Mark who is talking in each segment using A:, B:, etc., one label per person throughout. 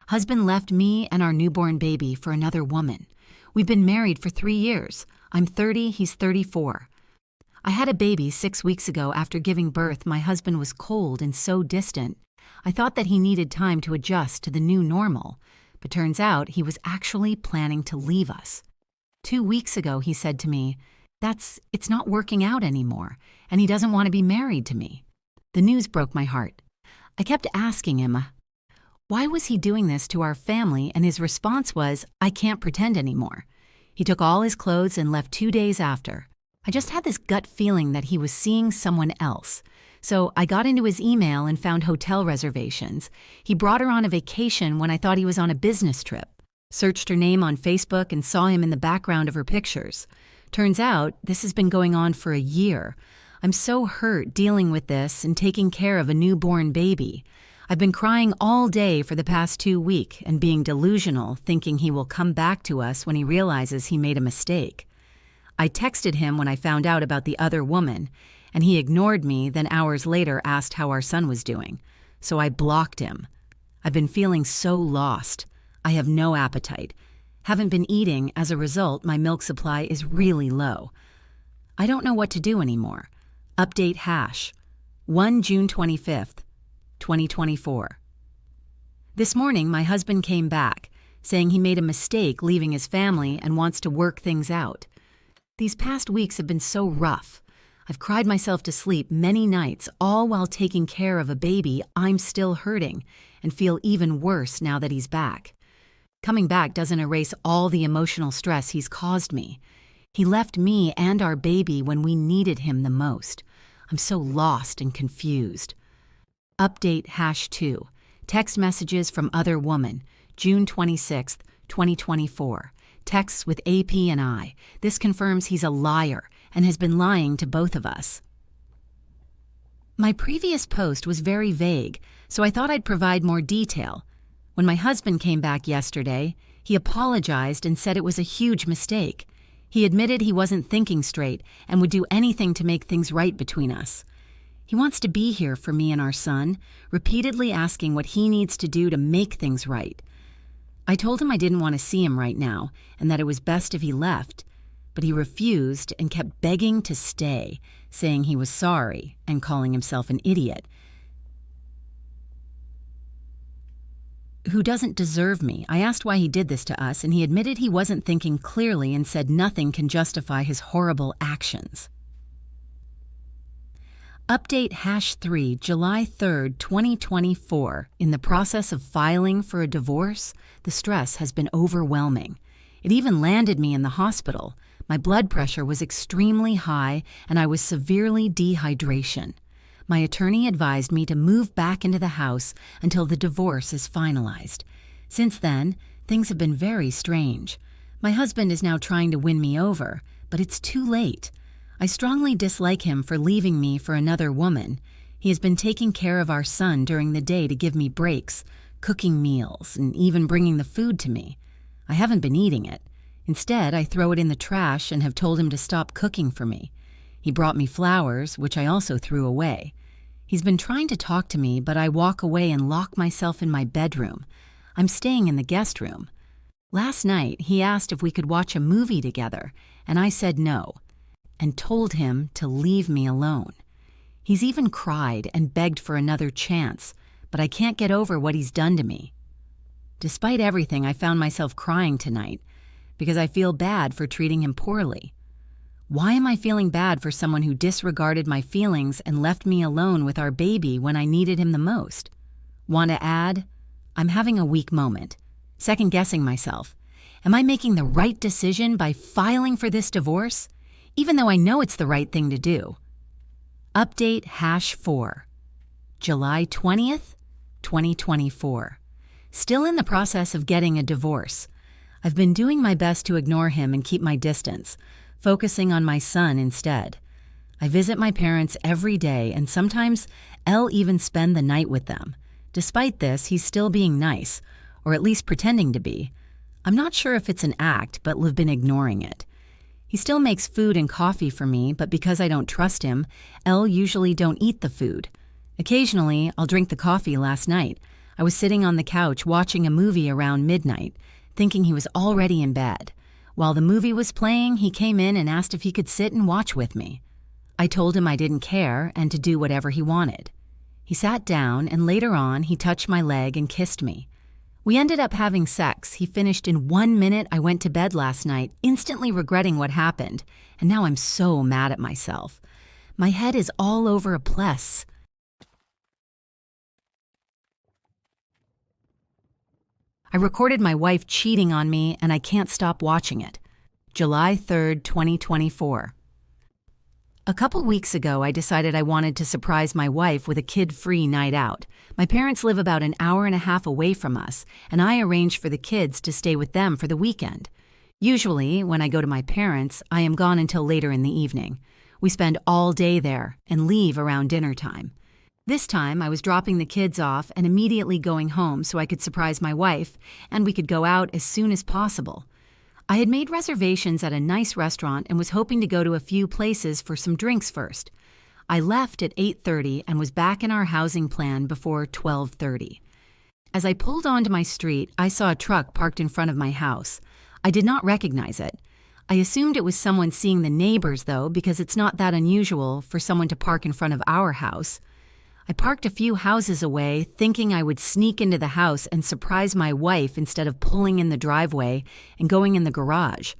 A: Husband left me and our newborn baby for another woman. We've been married for 3 years. I'm 30, he's 34. I had a baby 6 weeks ago. After giving birth, my husband was cold and so distant. I thought that he needed time to adjust to the new normal, but turns out he was actually planning to leave us. 2 weeks ago, he said to me, it's not working out anymore, and he doesn't want to be married to me. The news broke my heart. I kept asking him, why was he doing this to our family, and his response was, I can't pretend anymore. He took all his clothes and left 2 days after. I just had this gut feeling that he was seeing someone else. So I got into his email and found hotel reservations. He brought her on a vacation when I thought he was on a business trip. Searched her name on Facebook and saw him in the background of her pictures. Turns out this has been going on for a year. I'm so hurt dealing with this and taking care of a newborn baby. I've been crying all day for the past 2 weeks and being delusional, thinking he will come back to us when he realizes he made a mistake. I texted him when I found out about the other woman, and he ignored me, then hours later asked how our son was doing. So I blocked him. I've been feeling so lost. I have no appetite. Haven't been eating. As a result, my milk supply is really low. I don't know what to do anymore. Update hash. 1 June 25th. 2024. This morning, my husband came back, saying he made a mistake leaving his family and wants to work things out. These past weeks have been so rough. I've cried myself to sleep many nights, all while taking care of a baby. I'm still hurting and feel even worse now that he's back. Coming back doesn't erase all the emotional stress he's caused me. He left me and our baby when we needed him the most. I'm so lost and confused. Update hash 2. Text messages from other woman. June 26th, 2024. Texts with AP and I. This confirms he's a liar and has been lying to both of us. My previous post was very vague, so I thought I'd provide more detail. When my husband came back yesterday, he apologized and said it was a huge mistake. He admitted he wasn't thinking straight and would do anything to make things right between us. He wants to be here for me and our son, repeatedly asking what he needs to do to make things right. I told him I didn't want to see him right now and that it was best if he left, but he refused and kept begging to stay, saying he was sorry and calling himself an idiot who doesn't deserve me. I asked why he did this to us, and he admitted he wasn't thinking clearly and said nothing can justify his horrible actions. Update hash 3, July 3rd, 2024. In the process of filing for a divorce, the stress has been overwhelming. It even landed me in the hospital. My blood pressure was extremely high and I was severely dehydration. My attorney advised me to move back into the house until the divorce is finalized. Since then, things have been very strange. My husband is now trying to win me over, but it's too late. I strongly dislike him for leaving me for another woman. He has been taking care of our son during the day to give me breaks, cooking meals, and even bringing the food to me. I haven't been eating it. Instead, I throw it in the trash and have told him to stop cooking for me. He brought me flowers, which I also threw away. He's been trying to talk to me, but I walk away and lock myself in my bedroom. I'm staying in the guest room. Last night, he asked if we could watch a movie together, and I said no, and told him to leave me alone. He's even cried and begged for another chance, but I can't get over what he's done to me. Despite everything, I found myself crying tonight because I feel bad for treating him poorly. Why am I feeling bad for someone who disregarded my feelings and left me alone with our baby when I needed him the most? Want to add? I'm having a weak moment, second-guessing myself. Am I making the right decision by filing for this divorce, even though I know it's the right thing to do? Update hash 4, July 20th, 2024. Still in the process of getting a divorce. I've been doing my best to ignore him and keep my distance, focusing on my son instead. I visit my parents every day, and sometimes I'll even spend the night with them. Despite this, he's still being nice, or at least pretending to be. I'm not sure if it's an act, but have been ignoring it. He still makes food and coffee for me, but because I don't trust him, Elle usually don't eat the food. Occasionally, I'll drink the coffee last night. I was sitting on the couch watching a movie around midnight, thinking he was already in bed. While the movie was playing, he came in and asked if he could sit and watch with me. I told him I didn't care and to do whatever he wanted. He sat down, and later on, he touched my leg and kissed me. We ended up having sex. He finished in 1 minute. I went to bed last night, instantly regretting what happened, and now I'm so mad at myself. My head is all over a place. I recorded my wife cheating on me, and I can't stop watching it. July 3rd, 2024. A couple weeks ago, I decided I wanted to surprise my wife with a kid-free night out. My parents live about an hour and a half away from us, and I arranged for the kids to stay with them for the weekend. Usually, when I go to my parents', I am gone until later in the evening. We spend all day there and leave around dinner time. This time, I was dropping the kids off and immediately going home so I could surprise my wife, and we could go out as soon as possible. I had made reservations at a nice restaurant and was hoping to go to a few places for some drinks first. I left at 8:30 and was back in our housing plan before 12:30. As I pulled onto my street, I saw a truck parked in front of my house. I did not recognize it. I assumed it was someone seeing the neighbors, though, because it's not that unusual for someone to park in front of our house. I parked a few houses away, thinking I would sneak into the house and surprise my wife instead of pulling in the driveway and going in the garage.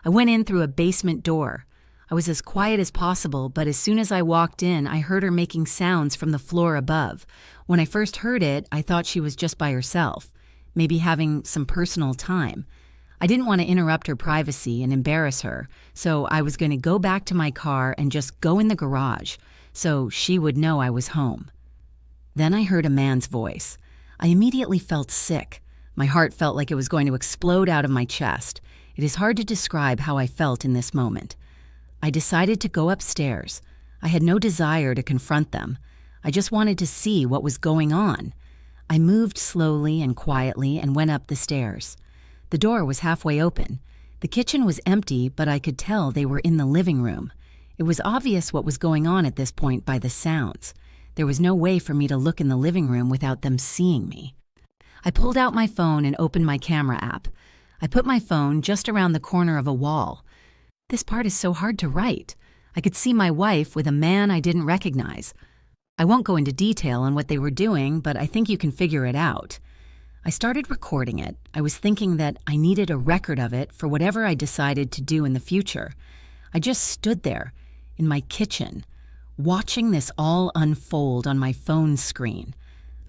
A: I went in through a basement door. I was as quiet as possible, but as soon as I walked in, I heard her making sounds from the floor above. When I first heard it, I thought she was just by herself, maybe having some personal time. I didn't want to interrupt her privacy and embarrass her, so I was going to go back to my car and just go in the garage, so she would know I was home. Then I heard a man's voice. I immediately felt sick. My heart felt like it was going to explode out of my chest. It is hard to describe how I felt in this moment. I decided to go upstairs. I had no desire to confront them. I just wanted to see what was going on. I moved slowly and quietly and went up the stairs. The door was halfway open. The kitchen was empty, but I could tell they were in the living room. It was obvious what was going on at this point by the sounds. There was no way for me to look in the living room without them seeing me. I pulled out my phone and opened my camera app. I put my phone just around the corner of a wall. This part is so hard to write. I could see my wife with a man I didn't recognize. I won't go into detail on what they were doing, but I think you can figure it out. I started recording it. I was thinking that I needed a record of it for whatever I decided to do in the future. I just stood there, in my kitchen, watching this all unfold on my phone screen.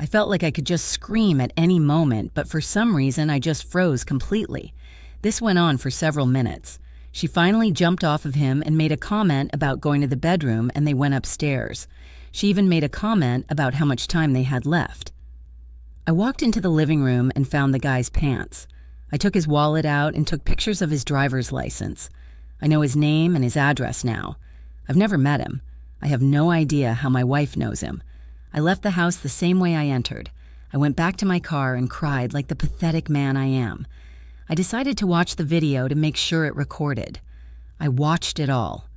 A: I felt like I could just scream at any moment, but for some reason I just froze completely. This went on for several minutes. She finally jumped off of him and made a comment about going to the bedroom, and they went upstairs. She even made a comment about how much time they had left. I walked into the living room and found the guy's pants. I took his wallet out and took pictures of his driver's license. I know his name and his address now. I've never met him. I have no idea how my wife knows him. I left the house the same way I entered. I went back to my car and cried like the pathetic man I am. I decided to watch the video to make sure it recorded. I watched it all.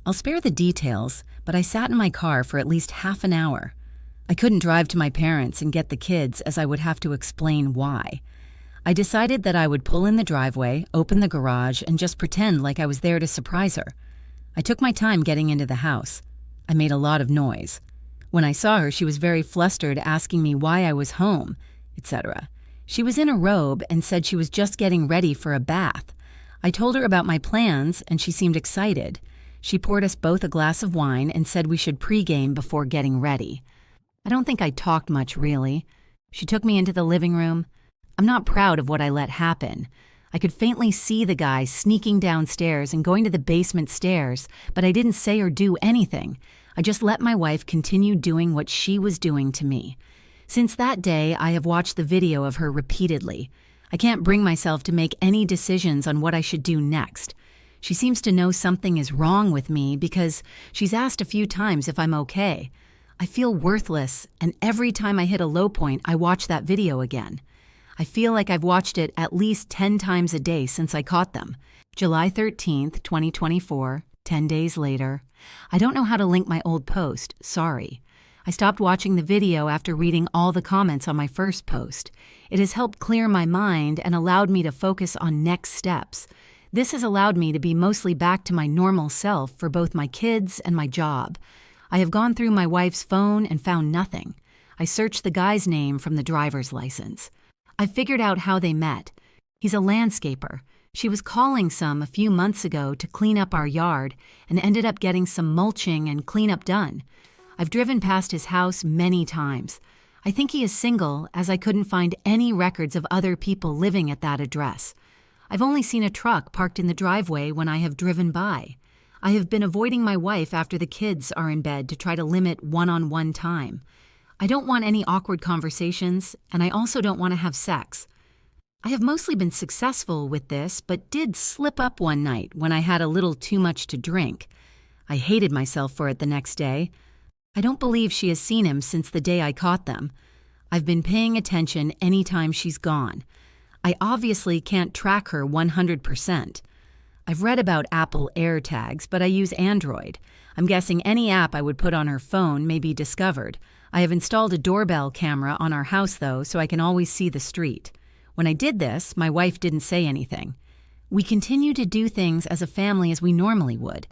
A: I'll spare the details, but I sat in my car for at least half an hour. I couldn't drive to my parents and get the kids as I would have to explain why. I decided that I would pull in the driveway, open the garage, and just pretend like I was there to surprise her. I took my time getting into the house. I made a lot of noise. When I saw her, she was very flustered, asking me why I was home, etc. She was in a robe and said she was just getting ready for a bath. I told her about my plans, and she seemed excited. She poured us both a glass of wine and said we should pregame before getting ready. I don't think I talked much, really. She took me into the living room. I'm not proud of what I let happen. I could faintly see the guy sneaking downstairs and going to the basement stairs, but I didn't say or do anything. I just let my wife continue doing what she was doing to me. Since that day, I have watched the video of her repeatedly. I can't bring myself to make any decisions on what I should do next. She seems to know something is wrong with me because she's asked a few times if I'm okay. I feel worthless, and every time I hit a low point, I watch that video again. I feel like I've watched it at least 10 times a day since I caught them. July 13th, 2024, 10 days later. I don't know how to link my old post, sorry. I stopped watching the video after reading all the comments on my first post. It has helped clear my mind and allowed me to focus on next steps. This has allowed me to be mostly back to my normal self for both my kids and my job. I have gone through my wife's phone and found nothing. I searched the guy's name from the driver's license. I figured out how they met. He's a landscaper. She was calling some a few months ago to clean up our yard and ended up getting some mulching and cleanup done. I've driven past his house many times. I think he is single, as I couldn't find any records of other people living at that address. I've only seen a truck parked in the driveway when I have driven by. I have been avoiding my wife after the kids are in bed to try to limit one-on-one time. I don't want any awkward conversations, and I also don't want to have sex. I have mostly been successful with this, but did slip up one night when I had a little too much to drink. I hated myself for it the next day. I don't believe she has seen him since the day I caught them. I've been paying attention anytime she's gone. I obviously can't track her 100%. I've read about Apple AirTags, but I use Android. I'm guessing any app I would put on her phone may be discovered. I have installed a doorbell camera on our house, though, so I can always see the street. When I did this, my wife didn't say anything. We continue to do things as a family as we normally would.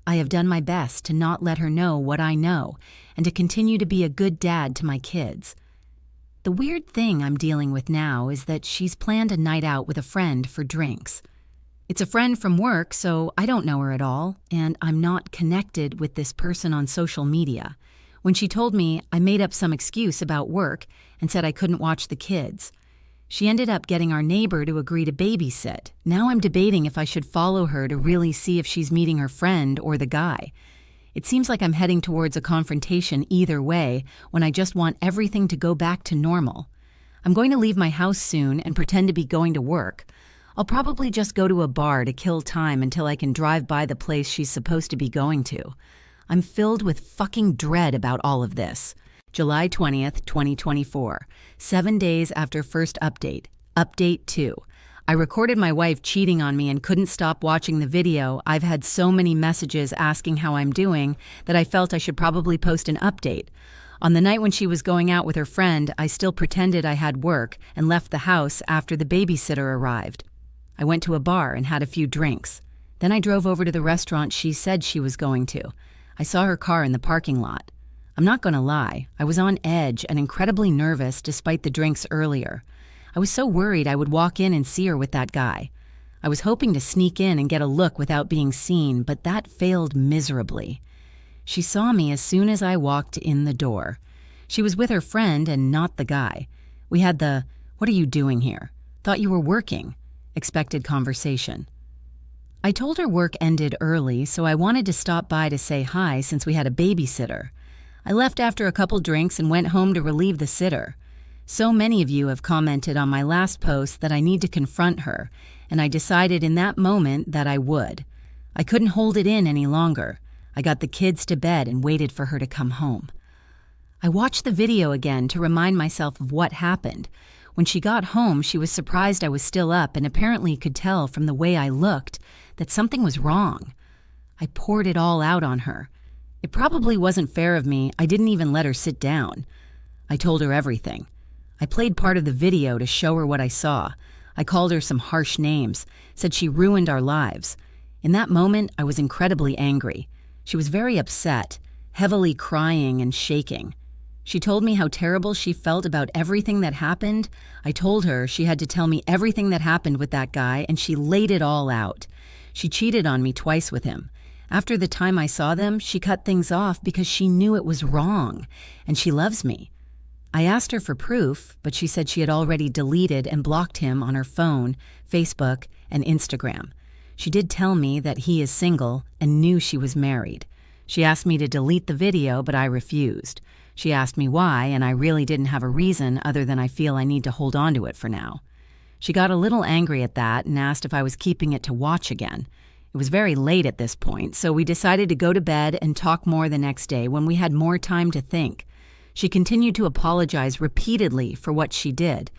A: I have done my best to not let her know what I know and to continue to be a good dad to my kids. The weird thing I'm dealing with now is that she's planned a night out with a friend for drinks. It's a friend from work, so I don't know her at all, and I'm not connected with this person on social media. When she told me, I made up some excuse about work and said I couldn't watch the kids. She ended up getting our neighbor to agree to babysit. Now I'm debating if I should follow her to really see if she's meeting her friend or the guy. It seems like I'm heading towards a confrontation either way when I just want everything to go back to normal. I'm going to leave my house soon and pretend to be going to work. I'll probably just go to a bar to kill time until I can drive by the place she's supposed to be going to. I'm filled with fucking dread about all of this. July 20th, 2024, 7 days after first update. Update 2. I recorded my wife cheating on me and couldn't stop watching the video. I've had so many messages asking how I'm doing that I felt I should probably post an update. On the night when she was going out with her friend, I still pretended I had work and left the house after the babysitter arrived. I went to a bar and had a few drinks. Then I drove over to the restaurant she said she was going to. I saw her car in the parking lot. I'm not going to lie, I was on edge and incredibly nervous despite the drinks earlier. I was so worried I would walk in and see her with that guy. I was hoping to sneak in and get a look without being seen, but that failed miserably. She saw me as soon as I walked in the door. She was with her friend and not the guy. We had the, "What are you doing here? Thought you were working," expected conversation. I told her work ended early, so I wanted to stop by to say hi since we had a babysitter. I left after a couple drinks and went home to relieve the sitter. So many of you have commented on my last post that I need to confront her, and I decided in that moment that I would. I couldn't hold it in any longer. I got the kids to bed and waited for her to come home. I watched the video again to remind myself of what happened. When she got home, she was surprised I was still up and apparently could tell from the way I looked that something was wrong. I poured it all out on her. It probably wasn't fair of me. I didn't even let her sit down. I told her everything. I played part of the video to show her what I saw. I called her some harsh names, said she ruined our lives. In that moment, I was incredibly angry. She was very upset, heavily crying and shaking. She told me how terrible she felt about everything that happened. I told her she had to tell me everything that happened with that guy, and she laid it all out. She cheated on me twice with him. After the time I saw them, she cut things off because she knew it was wrong, and she loves me. I asked her for proof, but she said she had already deleted and blocked him on her phone, Facebook, and Instagram. She did tell me that he is single and knew she was married. She asked me to delete the video, but I refused. She asked me why, and I really didn't have a reason other than I feel I need to hold on to it for now. She got a little angry at that and asked if I was keeping it to watch again. It was very late at this point, so we decided to go to bed and talk more the next day when we had more time to think. She continued to apologize repeatedly for what she did.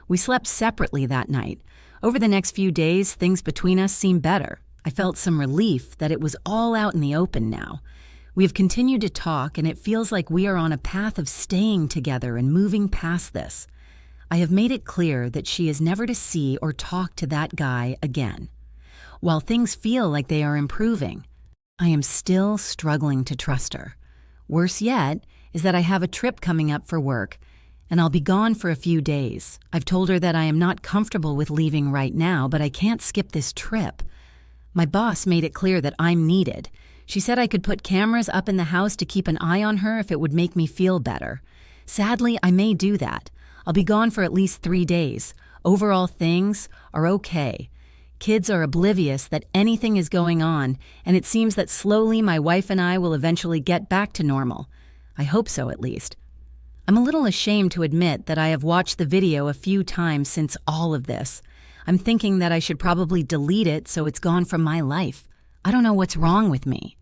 A: We slept separately that night. Over the next few days, things between us seemed better. I felt some relief that it was all out in the open now. We have continued to talk, and it feels like we are on a path of staying together and moving past this. I have made it clear that she is never to see or talk to that guy again. While things feel like they are improving, I am still struggling to trust her. Worse yet is that I have a trip coming up for work, and I'll be gone for a few days. I've told her that I am not comfortable with leaving right now, but I can't skip this trip. My boss made it clear that I'm needed. She said I could put cameras up in the house to keep an eye on her if it would make me feel better. Sadly, I may do that. I'll be gone for at least 3 days. Overall, things are okay. Kids are oblivious that anything is going on, and it seems that slowly my wife and I will eventually get back to normal. I hope so, at least. I'm a little ashamed to admit that I have watched the video a few times since all of this. I'm thinking that I should probably delete it so it's gone from my life. I don't know what's wrong with me.